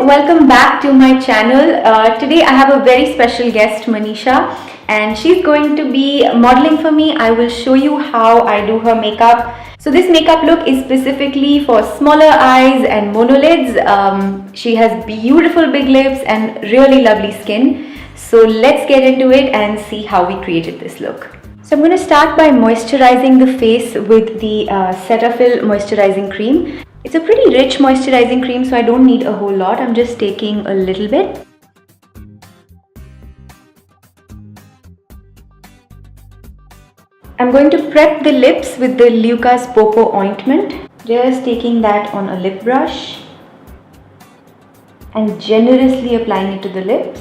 welcome back to my channel. Today I have a very special guest, Manisha, and she's going to be modeling for me. I will show you how I do her makeup. So this makeup look is specifically for smaller eyes and monolids. She has beautiful big lips and really lovely skin. So let's get into it and see how we created this look. So I'm going to start by moisturizing the face with the Cetaphil moisturizing cream. It's a pretty rich moisturizing cream, so I don't need a whole lot. I'm just taking a little bit. I'm going to prep the lips with the NYX Paw Paw Ointment. Just taking that on a lip brush and generously applying it to the lips.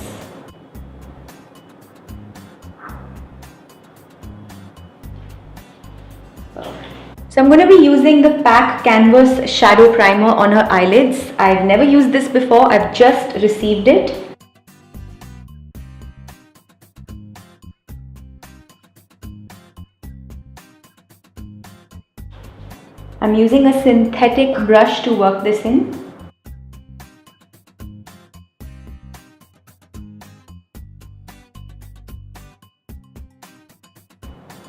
So I'm going to be using the PAC Canvas Shadow Primer on her eyelids. I've never used this before, I've just received it. I'm using a synthetic brush to work this in.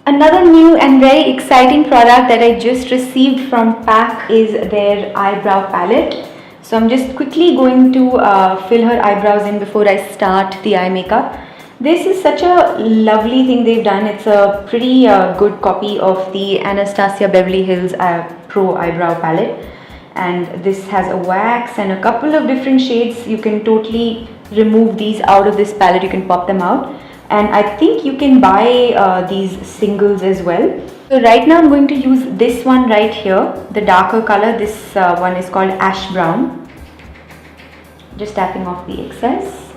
Another new and very exciting product that I just received from PAC is their eyebrow palette. So I'm just quickly going to fill her eyebrows in before I start the eye makeup. This is such a lovely thing they've done. It's a pretty good copy of the Anastasia Beverly Hills Pro Eyebrow Palette. And this has a wax and a couple of different shades. You can totally remove these out of this palette. You can pop them out. And I think you can buy these singles as well. So right now I'm going to use this one right here, the darker color. This one is called Ash Brown. Just tapping off the excess.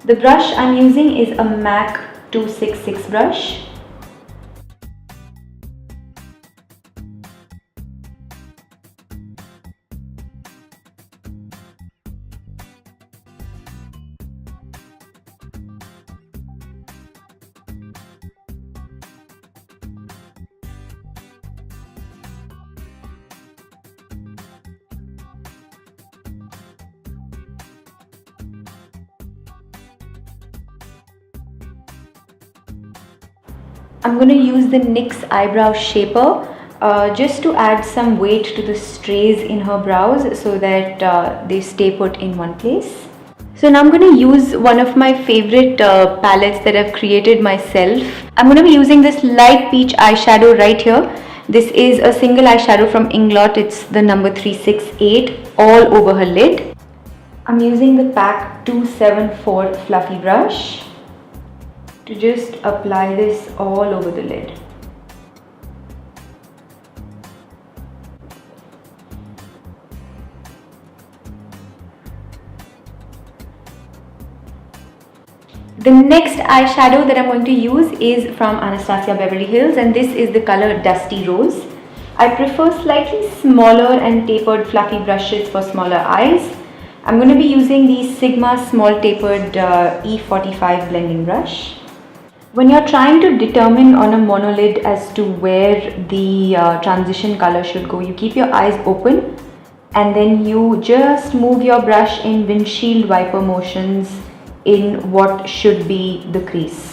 The brush I'm using is a MAC 266 brush. I'm going to use the NYX Eyebrow Shaper just to add some weight to the strays in her brows so that they stay put in one place. So now I'm going to use one of my favorite palettes that I've created myself. I'm going to be using this light peach eyeshadow right here. This is a single eyeshadow from Inglot. It's the number 368 all over her lid. I'm using the PAC 274 fluffy brush to just apply this all over the lid. The next eyeshadow that I'm going to use is from Anastasia Beverly Hills, and this is the color Dusty Rose. I prefer slightly smaller and tapered fluffy brushes for smaller eyes. I'm going to be using the Sigma Small Tapered E45 blending brush. When you're trying to determine on a monolid as to where the transition color should go, you keep your eyes open and then you just move your brush in windshield wiper motions in what should be the crease.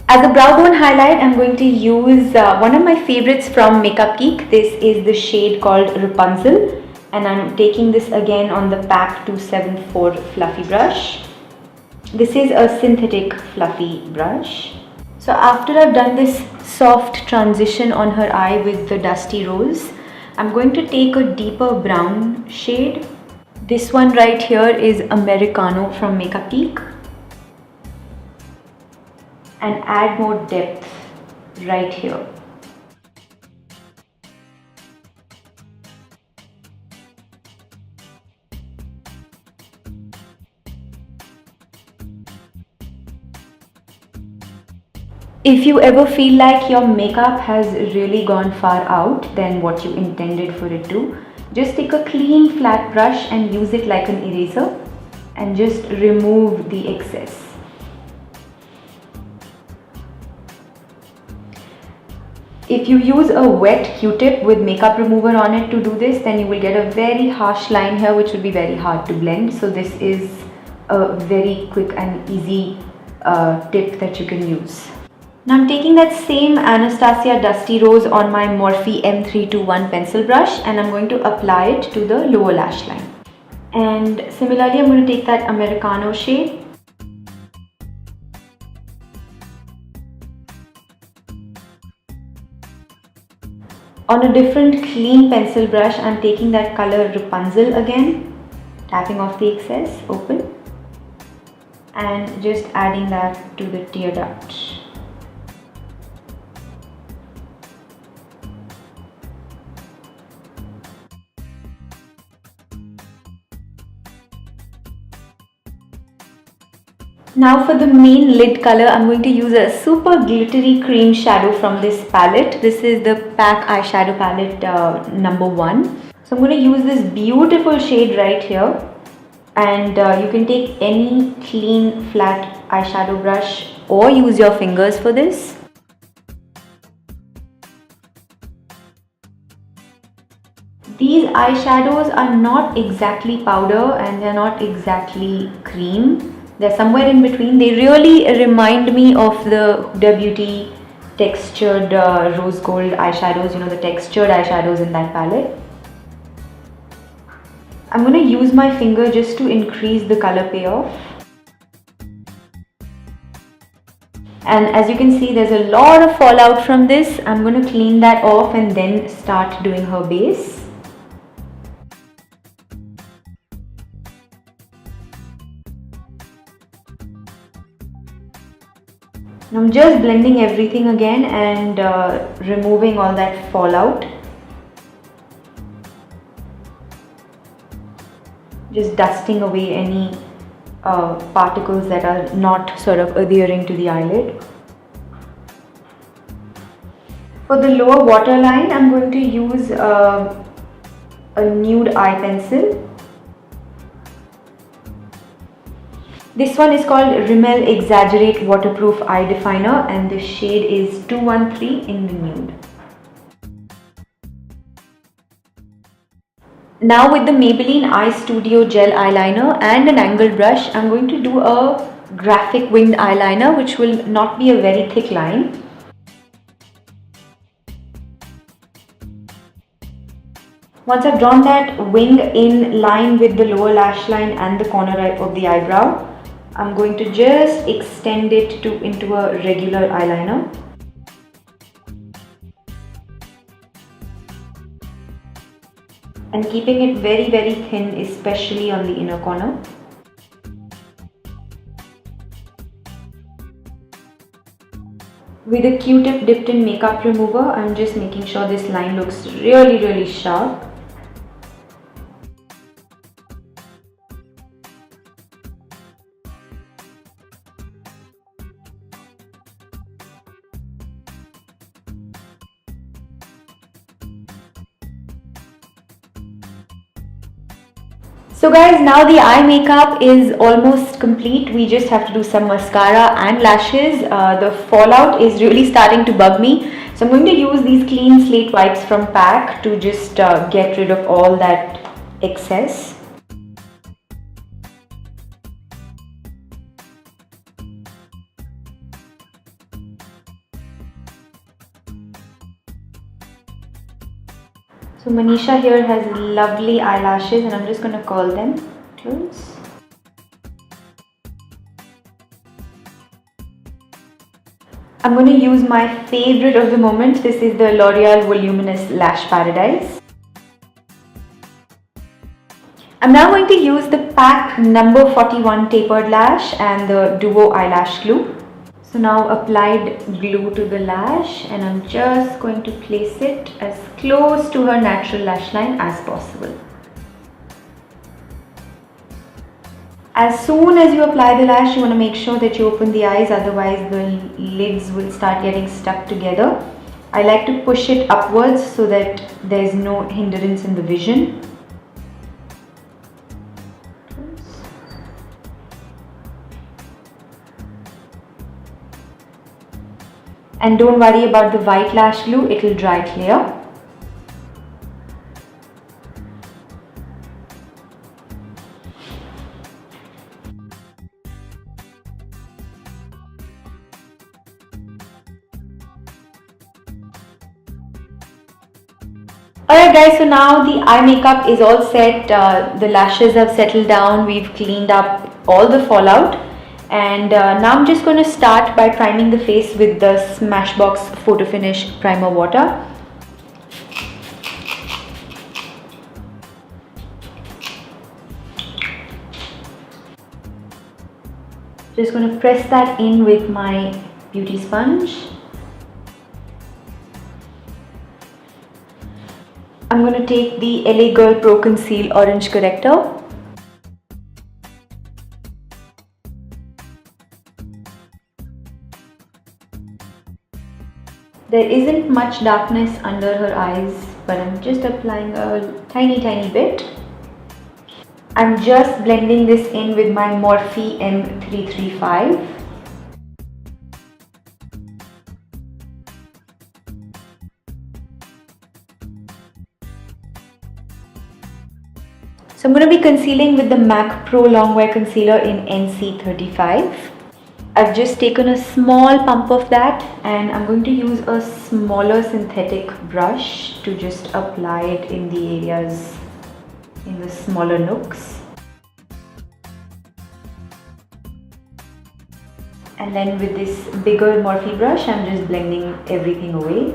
As a brow bone highlight, I'm going to use one of my favorites from Makeup Geek. This is the shade called Rapunzel, and I'm taking this again on the PAC 274 fluffy brush. This is a synthetic fluffy brush. So after I've done this soft transition on her eye with the Dusty Rose, I'm going to take a deeper brown shade. This one right here is Americano from Makeup Geek, and add more depth right here. If you ever feel like your makeup has really gone far out than what you intended for it to, just take a clean flat brush and use it like an eraser and just remove the excess. If you use a wet Q-tip with makeup remover on it to do this, then you will get a very harsh line here which will be very hard to blend. So this is a very quick and easy tip that you can use. Now I'm taking that same Anastasia Dusty Rose on my Morphe M321 pencil brush and I'm going to apply it to the lower lash line. And similarly, I'm going to take that Americano shade. On a different clean pencil brush, I'm taking that color Rapunzel again, tapping off the excess, open, and just adding that to the tear duct. Now for the main lid color, I'm going to use a super glittery cream shadow from this palette. This is the PAC Eyeshadow Palette number 1. So I'm going to use this beautiful shade right here, and you can take any clean flat eyeshadow brush or use your fingers for this. These eyeshadows are not exactly powder and they're not exactly cream. They're somewhere in between. They really remind me of the Huda Beauty textured rose gold eyeshadows, you know, the textured eyeshadows in that palette. I'm going to use my finger just to increase the color payoff. And as you can see, there's a lot of fallout from this. I'm going to clean that off and then start doing her base. I'm just blending everything again and removing all that fallout. Just dusting away any particles that are not sort of adhering to the eyelid. For the lower waterline, I'm going to use a nude eye pencil. This one is called Rimmel Exaggerate Waterproof Eye Definer and the shade is 213 in the nude. Now with the Maybelline Eyestudio Gel Eyeliner and an angled brush, I'm going to do a graphic winged eyeliner which will not be a very thick line. Once I've drawn that wing in line with the lower lash line and the corner of the eyebrow, I'm going to just extend it into a regular eyeliner. And keeping it very thin, especially on the inner corner. With a Q-tip dipped in makeup remover, I'm just making sure this line looks really sharp. So guys, now the eye makeup is almost complete. We just have to do some mascara and lashes. The fallout is really starting to bug me. So I'm going to use these clean slate wipes from PAC to just get rid of all that excess. So Manisha here has lovely eyelashes and I'm just going to curl them close. I'm going to use my favorite of the moment. This is the L'Oreal Voluminous Lash Paradise. I'm now going to use the PAC number 41 Tapered Lash and the Duo Eyelash Glue. So now applied glue to the lash and I'm just going to place it as close to her natural lash line as possible. As soon as you apply the lash, you want to make sure that you open the eyes, otherwise the lids will start getting stuck together. I like to push it upwards so that there's no hindrance in the vision. And don't worry about the white lash glue, it will dry clear. Alright guys, so now the eye makeup is all set, the lashes have settled down, we've cleaned up all the fallout, and now I'm just going to start by priming the face with the Smashbox Photo Finish Primer Water. Just going to press that in with my beauty sponge. I'm going to take the LA Girl Pro Conceal Orange Corrector. There isn't much darkness under her eyes, but I'm just applying a tiny bit. I'm just blending this in with my Morphe M335. So I'm going to be concealing with the MAC Pro Longwear Concealer in NC35. I've just taken a small pump of that and I'm going to use a smaller synthetic brush to just apply it in the areas, in the smaller nooks. And then with this bigger Morphe brush, I'm just blending everything away.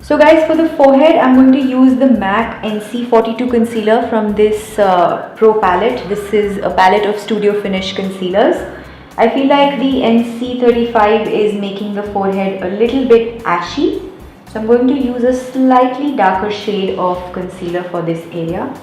So guys, for the forehead, I'm going to use the MAC NC42 concealer from this Pro palette. This is a palette of Studio Finish concealers. I feel like the NC35 is making the forehead a little bit ashy. So I'm going to use a slightly darker shade of concealer for this area.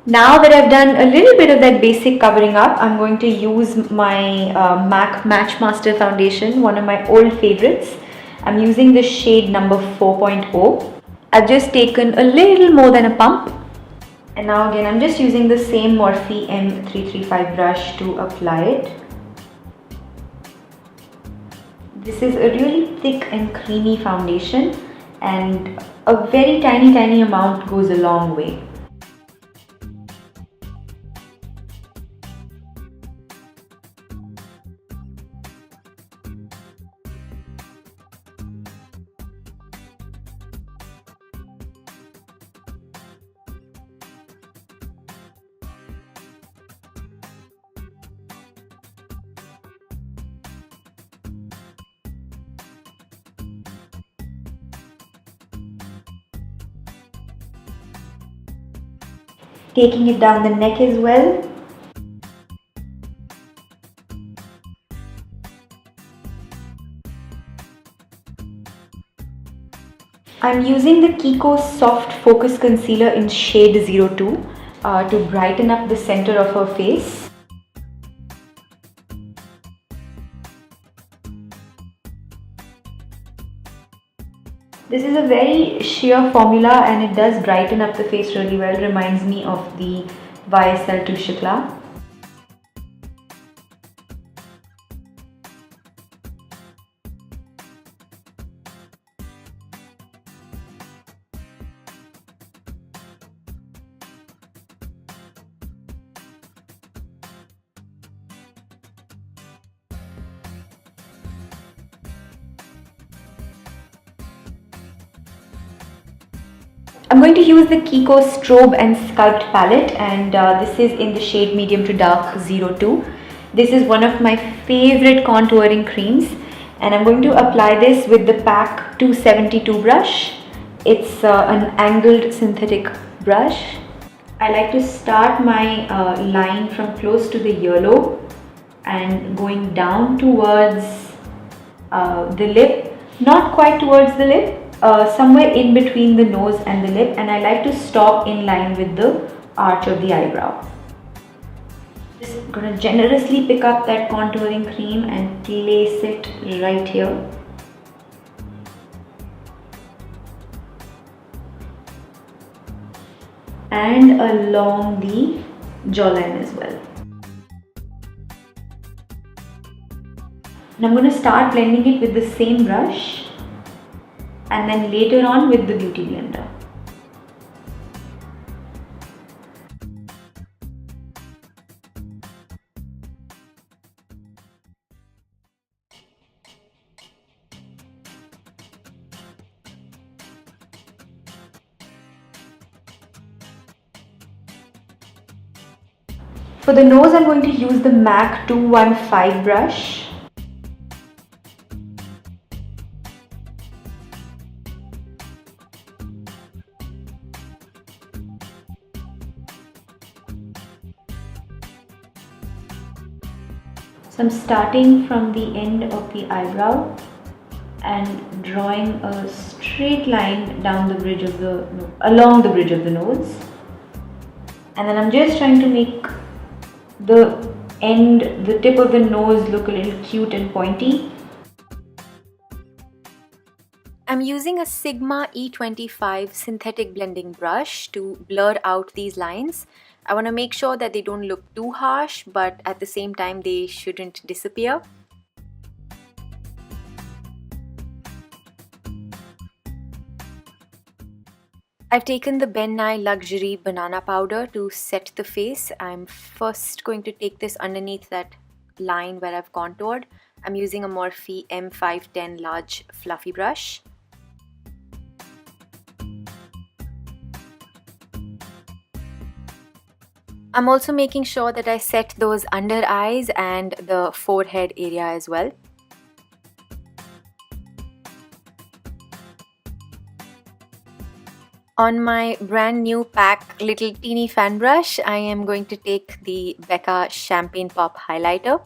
Now that I've done a little bit of that basic covering up, I'm going to use my MAC Matchmaster foundation, one of my old favorites. I'm using the shade number 4.0. I've just taken a little more than a pump. And now again, I'm just using the same Morphe M335 brush to apply it. This is a really thick and creamy foundation, and a very tiny amount goes a long way. Taking it down the neck as well. I'm using the KIKO Soft Focus Concealer in shade 02 to brighten up the center of her face. This is a very sheer formula and it does brighten up the face really well. Reminds me of the YSL Toucheclat. I'm going to use the KIKO Strobe and Sculpt palette, and this is in the shade medium to dark 02. This is one of my favorite contouring creams, and I'm going to apply this with the PAC 272 brush. It's an angled synthetic brush. I like to start my line from close to the earlobe and going down towards the lip, not quite towards the lip, somewhere in between the nose and the lip, and I like to stop in line with the arch of the eyebrow. Just gonna generously pick up that contouring cream and place it right here. And along the jawline as well. And I'm going to start blending it with the same brush and then later on with the beauty blender. For the nose, I'm going to use the MAC 215 brush. So I'm starting from the end of the eyebrow and drawing a straight line down the bridge of the, along the bridge of the nose. And then I'm just trying to make the end, the tip of the nose look a little cute and pointy. I'm using a Sigma E25 synthetic blending brush to blur out these lines. I want to make sure that they don't look too harsh, but at the same time they shouldn't disappear. I've taken the Ben Nye Luxury Banana Powder to set the face. I'm first going to take this underneath that line where I've contoured. I'm using a Morphe M510 large fluffy brush. I'm also making sure that I set those under eyes and the forehead area as well. On my brand new PAC little teeny fan brush, I am going to take the Becca Champagne Pop highlighter.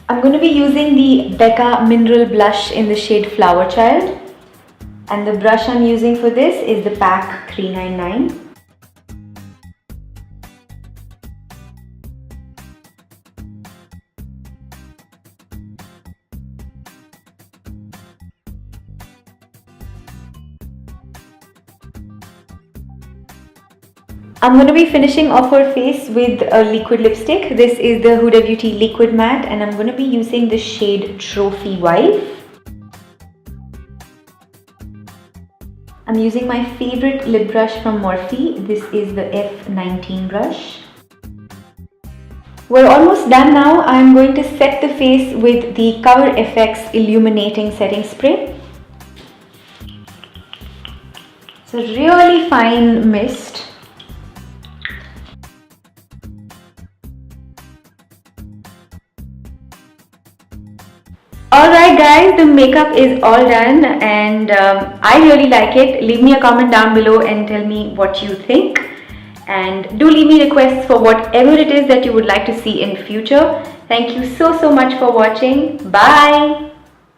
I'm going to be using the Becca Mineral Blush in the shade Flower Child, and the brush I'm using for this is the PAC 399. I'm going to be finishing off her face with a liquid lipstick. This is the Huda Beauty Liquid Matte and I'm going to be using the shade Trophy Wife. I'm using my favorite lip brush from Morphe. This is the F19 brush. We're almost done now. I'm going to set the face with the Cover FX Illuminating Setting Spray. It's a really fine mist. Alright guys, the makeup is all done and I really like it. Leave me a comment down below and tell me what you think. And do leave me requests for whatever it is that you would like to see in future. Thank you so much for watching. Bye!